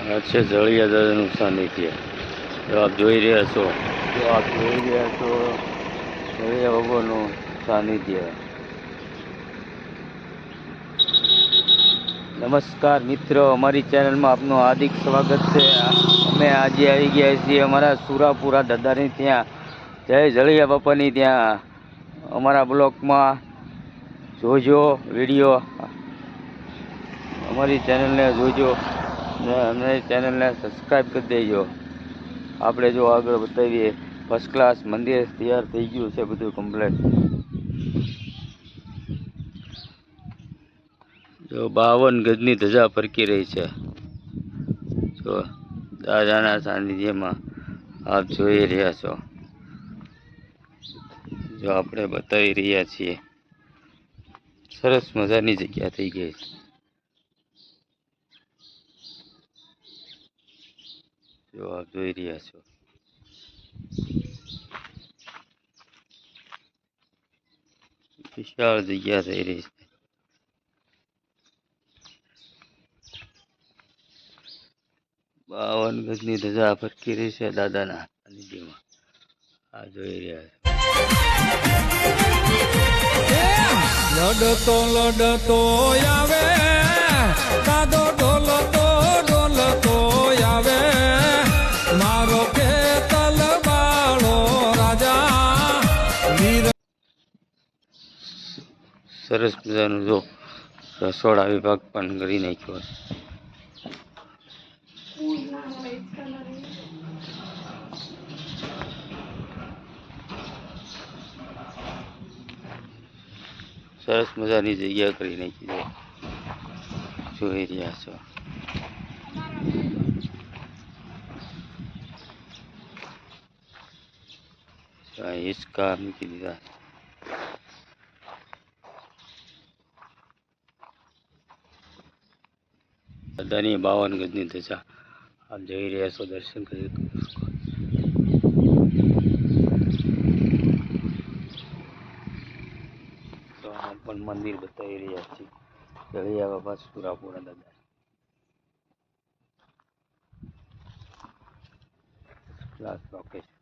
આ છે જળિયા દાદાનું સાનિધ્ય. જો આપ જોઈ રહ્યા છો, જળિયા ભગવાનનું સાનિધ્ય. નમસ્કાર મિત્રો, અમારી ચેનલમાં આપનું હાર્દિક સ્વાગત છે. અમે આજે આવી ગયા છીએ અમારા સુરાપુરા દાદાની ત્યાં, જય જળિયા બાપાની ત્યાં. અમારા બ્લોગમાં જોજો વિડીયો, અમારી ચેનલને જોજો ને અમારી ચેનલને સબસ્ક્રાઈબ કરી દેજો. આપણે જો આગળ બતાવીએ, ફર્સ્ટ ક્લાસ મંદિર તૈયાર થઈ ગયું છે, બધું કમ્પ્લીટ. જો 52 ગજની ધજા ફરકી રહી છે. જો દાદાના સાનિધ્યમાં આપ જોઈ રહ્યા છો, જો આપણે બતાવી રહ્યા છીએ. સરસ મજાની જગ્યા થઈ ગઈ છે. જો આપ જોઈ રહ્યા છો, વિશાળ જગ્યા થઈ રહી છે. બાવન ગજની ધજા ફરકી રહી છે દાદાના સાનિધ્યમાં. આ જોઈ રહ્યા છે. લડતો આવે દાદો, ડોલતો આવે મારો ખેતલ બાળો રાજા વીર. સરસ મજાનું જો રસોડા વિભાગ પણ કરી નાખ્યો છે. સરસ મજાની જગ્યા કરી નાખી છે, જોઈ રહ્યા છો. હિંચકા મૂકી દીધા. દાદાની 52 ગજની ધજા આપ જોઈ રહ્યા છો, દર્શન કરી તો આમ પણ મંદિર બતાવી રહ્યા છીએ, જળિયા બાપા સુરાપુરા દાદા. Class location.